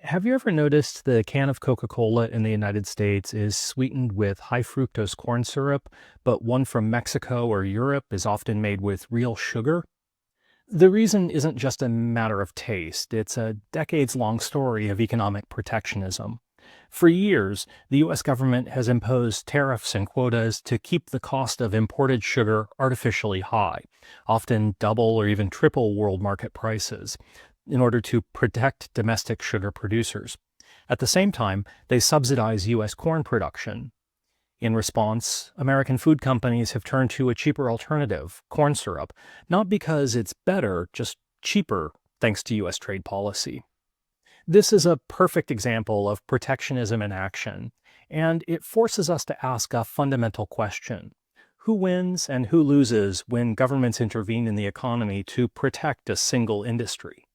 Have you ever noticed the can of Coca-Cola in the United States is sweetened with high fructose corn syrup, but one from Mexico or Europe is often made with real sugar? The reason isn't just a matter of taste, it's a decades-long story of economic protectionism. For years, the US government has imposed tariffs and quotas to keep the cost of imported sugar artificially high, often double or even triple world market prices, in order to protect domestic sugar producers. At the same time, they subsidize US corn production. In response, American food companies have turned to a cheaper alternative, corn syrup, not because it's better, just cheaper, thanks to US trade policy. This is a perfect example of protectionism in action, and it forces us to ask a fundamental question. Who wins and who loses when governments intervene in the economy to protect a single industry?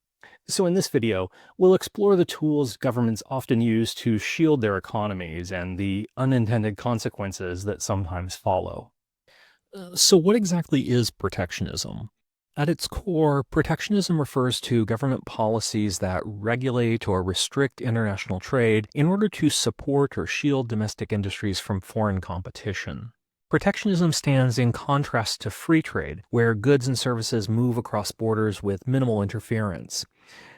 So in this video, we'll explore the tools governments often use to shield their economies and the unintended consequences that sometimes follow. So, what exactly is protectionism? At its core, protectionism refers to government policies that regulate or restrict international trade in order to support or shield domestic industries from foreign competition. Protectionism stands in contrast to free trade, where goods and services move across borders with minimal interference.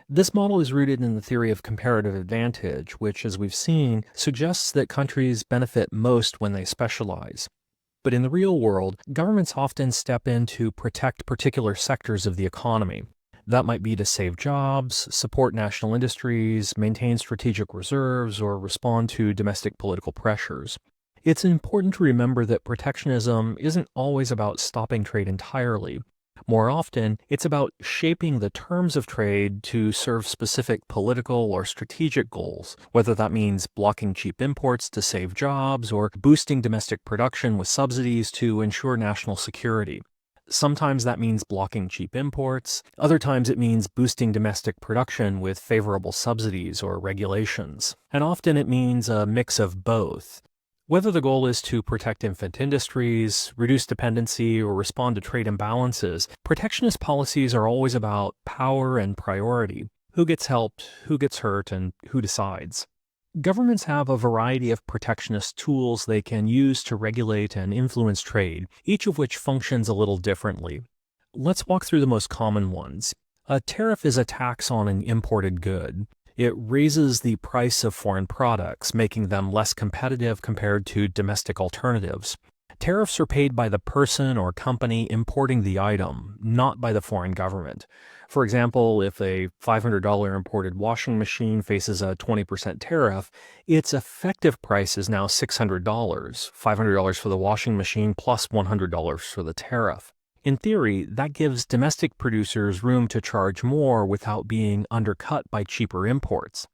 This model is rooted in the theory of comparative advantage, which, as we've seen, suggests that countries benefit most when they specialize. But in the real world, governments often step in to protect particular sectors of the economy. That might be to save jobs, support national industries, maintain strategic reserves, or respond to domestic political pressures. It's important to remember that protectionism isn't always about stopping trade entirely. More often, it's about shaping the terms of trade to serve specific political or strategic goals, whether that means blocking cheap imports to save jobs or boosting domestic production with subsidies to ensure national security. Sometimes that means blocking cheap imports, other times it means boosting domestic production with favorable subsidies or regulations, and often it means a mix of both. Whether the goal is to protect infant industries, reduce dependency, or respond to trade imbalances, protectionist policies are always about power and priority. Who gets helped, who gets hurt, and who decides. Governments have a variety of protectionist tools they can use to regulate and influence trade, each of which functions a little differently. Let's walk through the most common ones. A tariff is a tax on an imported good. It raises the price of foreign products, making them less competitive compared to domestic alternatives. Tariffs are paid by the person or company importing the item, not by the foreign government. For example, if a $500 imported washing machine faces a 20% tariff, its effective price is now $600, $500 for the washing machine plus $100 for the tariff. In theory, that gives domestic producers room to charge more without being undercut by cheaper imports.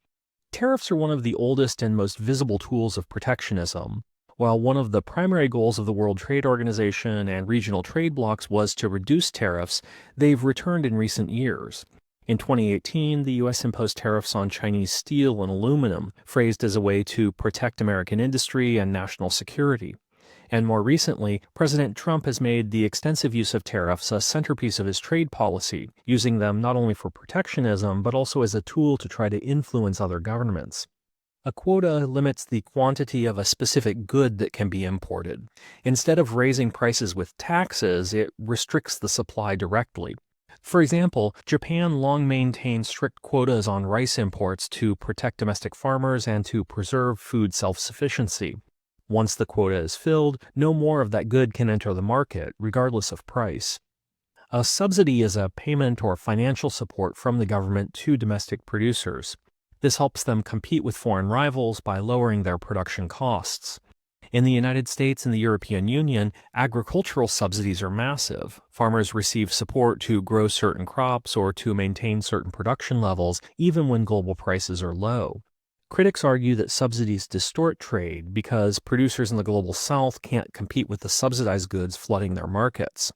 Tariffs are one of the oldest and most visible tools of protectionism. While one of the primary goals of the World Trade Organization and regional trade blocs was to reduce tariffs, they've returned in recent years. In 2018, the U.S. imposed tariffs on Chinese steel and aluminum, phrased as a way to protect American industry and national security. And more recently, President Trump has made the extensive use of tariffs a centerpiece of his trade policy, using them not only for protectionism, but also as a tool to try to influence other governments. A quota limits the quantity of a specific good that can be imported. Instead of raising prices with taxes, it restricts the supply directly. For example, Japan long maintained strict quotas on rice imports to protect domestic farmers and to preserve food self-sufficiency. Once the quota is filled, no more of that good can enter the market, regardless of price. A subsidy is a payment or financial support from the government to domestic producers. This helps them compete with foreign rivals by lowering their production costs. In the United States and the European Union, agricultural subsidies are massive. Farmers receive support to grow certain crops or to maintain certain production levels, even when global prices are low. Critics argue that subsidies distort trade because producers in the global south can't compete with the subsidized goods flooding their markets.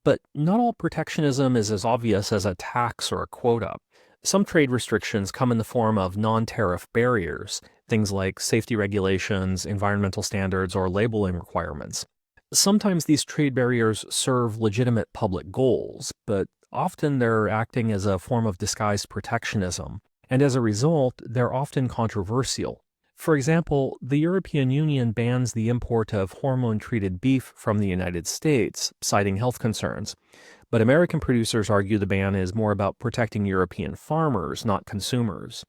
But not all protectionism is as obvious as a tax or a quota. Some trade restrictions come in the form of non-tariff barriers, things like safety regulations, environmental standards, or labeling requirements. Sometimes these trade barriers serve legitimate public goals, but often they're acting as a form of disguised protectionism. and as a result, they're often controversial. For example, the European Union bans the import of hormone-treated beef from the United States, citing health concerns. But American producers argue the ban is more about protecting European farmers, not consumers.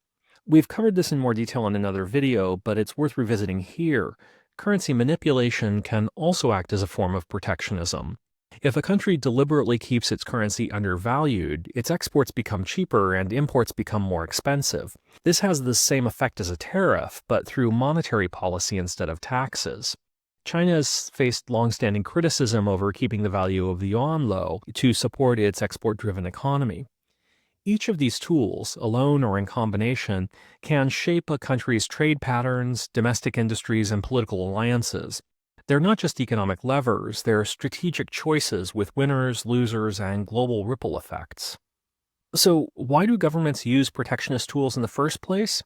We've covered this in more detail in another video, but it's worth revisiting here. Currency manipulation can also act as a form of protectionism. If a country deliberately keeps its currency undervalued, its exports become cheaper and imports become more expensive. This has the same effect as a tariff, but through monetary policy instead of taxes. China has faced long-standing criticism over keeping the value of the yuan low to support its export-driven economy. Each of these tools, alone or in combination, can shape a country's trade patterns, domestic industries, and political alliances. They're not just economic levers, they're strategic choices with winners, losers, and global ripple effects. So, why do governments use protectionist tools in the first place?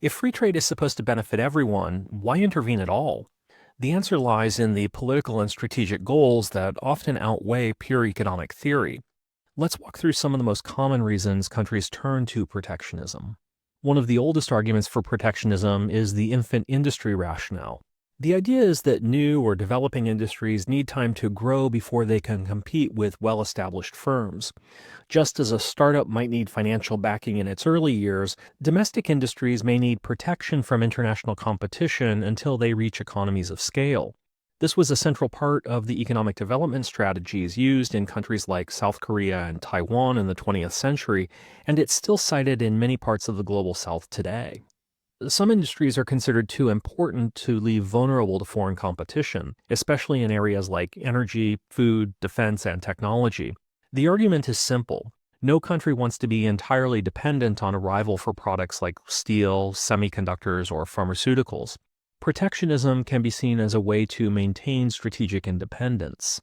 If free trade is supposed to benefit everyone, why intervene at all? The answer lies in the political and strategic goals that often outweigh pure economic theory. Let's walk through some of the most common reasons countries turn to protectionism. One of the oldest arguments for protectionism is the infant industry rationale. The idea is that new or developing industries need time to grow before they can compete with well-established firms. Just as a startup might need financial backing in its early years, domestic industries may need protection from international competition until they reach economies of scale. This was a central part of the economic development strategies used in countries like South Korea and Taiwan in the 20th century, and it's still cited in many parts of the global South today. Some industries are considered too important to leave vulnerable to foreign competition, especially in areas like energy, food, defense, and technology. The argument is simple. No country wants to be entirely dependent on a rival for products like steel, semiconductors, or pharmaceuticals. Protectionism can be seen as a way to maintain strategic independence.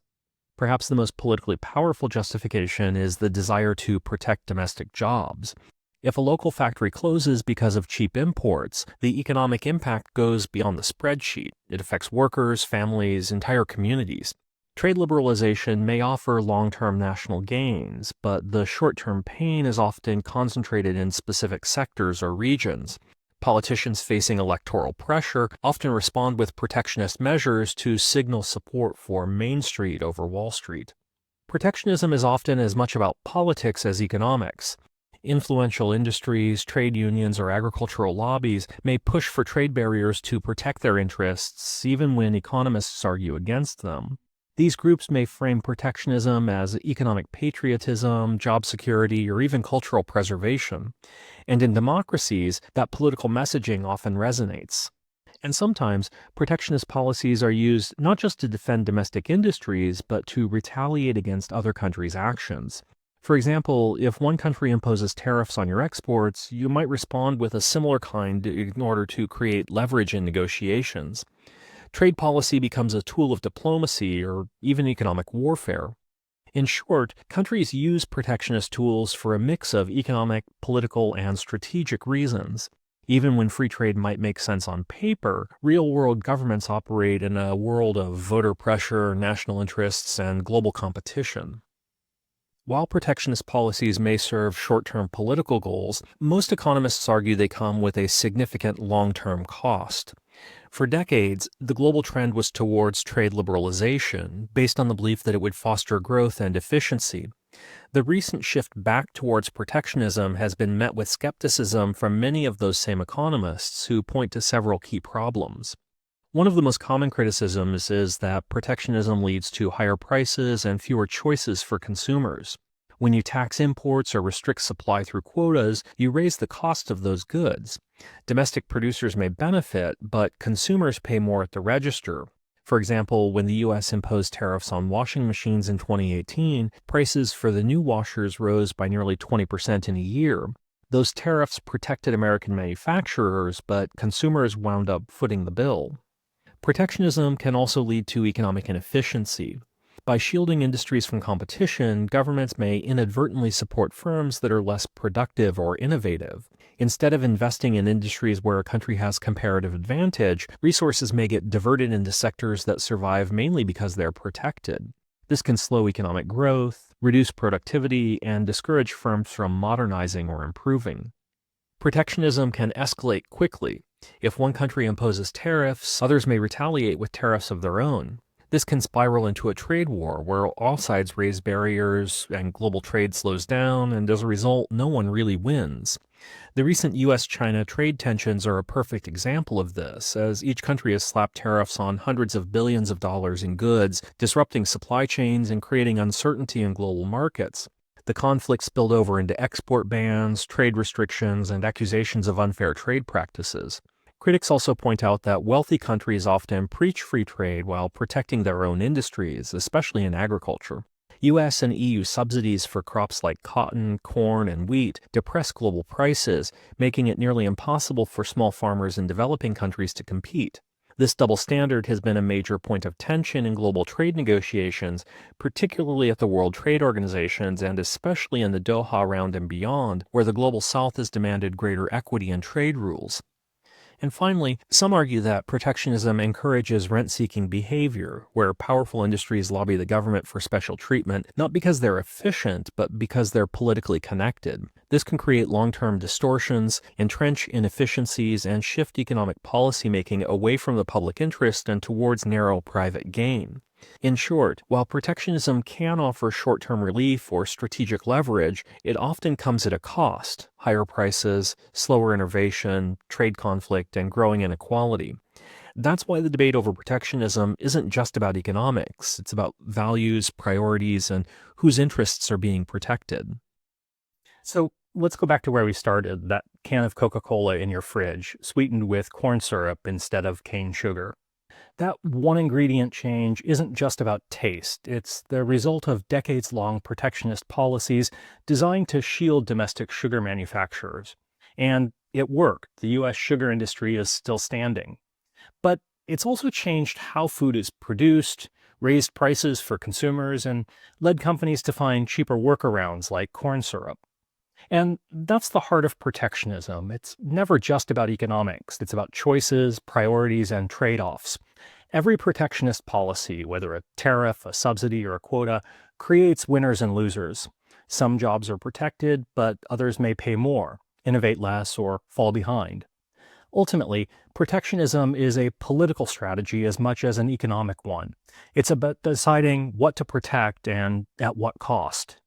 Perhaps the most politically powerful justification is the desire to protect domestic jobs. If a local factory closes because of cheap imports, the economic impact goes beyond the spreadsheet. It affects workers, families, entire communities. Trade liberalization may offer long-term national gains, but the short-term pain is often concentrated in specific sectors or regions. Politicians facing electoral pressure often respond with protectionist measures to signal support for Main Street over Wall Street. Protectionism is often as much about politics as economics. Influential industries, trade unions, or agricultural lobbies may push for trade barriers to protect their interests, even when economists argue against them. These groups may frame protectionism as economic patriotism, job security, or even cultural preservation. And in democracies, that political messaging often resonates. And sometimes, protectionist policies are used not just to defend domestic industries, but to retaliate against other countries' actions. For example, if one country imposes tariffs on your exports, you might respond with a similar kind in order to create leverage in negotiations. Trade policy becomes a tool of diplomacy or even economic warfare. In short, countries use protectionist tools for a mix of economic, political, and strategic reasons. Even when free trade might make sense on paper, real-world governments operate in a world of voter pressure, national interests, and global competition. While protectionist policies may serve short-term political goals, most economists argue they come with a significant long-term cost. For decades, the global trend was towards trade liberalization, based on the belief that it would foster growth and efficiency. The recent shift back towards protectionism has been met with skepticism from many of those same economists who point to several key problems. One of the most common criticisms is that protectionism leads to higher prices and fewer choices for consumers. When you tax imports or restrict supply through quotas, you raise the cost of those goods. Domestic producers may benefit, but consumers pay more at the register. For example, when the U.S. imposed tariffs on washing machines in 2018, prices for the new washers rose by nearly 20% in a year. Those tariffs protected American manufacturers, but consumers wound up footing the bill. Protectionism can also lead to economic inefficiency. By shielding industries from competition, governments may inadvertently support firms that are less productive or innovative. Instead of investing in industries where a country has comparative advantage, resources may get diverted into sectors that survive mainly because they're protected. This can slow economic growth, reduce productivity, and discourage firms from modernizing or improving. Protectionism can escalate quickly. If one country imposes tariffs, others may retaliate with tariffs of their own. This can spiral into a trade war where all sides raise barriers and global trade slows down, and as a result, no one really wins. The recent US-China trade tensions are a perfect example of this, as each country has slapped tariffs on hundreds of billions of dollars in goods, disrupting supply chains and creating uncertainty in global markets. The conflict spilled over into export bans, trade restrictions, and accusations of unfair trade practices. Critics also point out that wealthy countries often preach free trade while protecting their own industries, especially in agriculture. US and EU subsidies for crops like cotton, corn, and wheat depress global prices, making it nearly impossible for small farmers in developing countries to compete. This double standard has been a major point of tension in global trade negotiations, particularly at the World Trade Organizations and especially in the Doha Round and beyond, where the Global South has demanded greater equity in trade rules. And finally, some argue that protectionism encourages rent-seeking behavior, where powerful industries lobby the government for special treatment, not because they're efficient, but because they're politically connected. This can create long-term distortions, entrench inefficiencies, and shift economic policymaking away from the public interest and towards narrow private gain. In short, while protectionism can offer short-term relief or strategic leverage, it often comes at a cost: higher prices, slower innovation, trade conflict, and growing inequality. That's why the debate over protectionism isn't just about economics. It's about values, priorities, and whose interests are being protected. So let's go back to where we started, that can of Coca-Cola in your fridge, sweetened with corn syrup instead of cane sugar. That one ingredient change isn't just about taste. It's the result of decades-long protectionist policies designed to shield domestic sugar manufacturers. And it worked. The U.S. sugar industry is still standing. But it's also changed how food is produced, raised prices for consumers, and led companies to find cheaper workarounds like corn syrup. And that's the heart of protectionism. It's never just about economics. It's about choices, priorities, and trade-offs. Every protectionist policy, whether a tariff, a subsidy, or a quota, creates winners and losers. Some jobs are protected, but others may pay more, innovate less, or fall behind. Ultimately, protectionism is a political strategy as much as an economic one. It's about deciding what to protect and at what cost.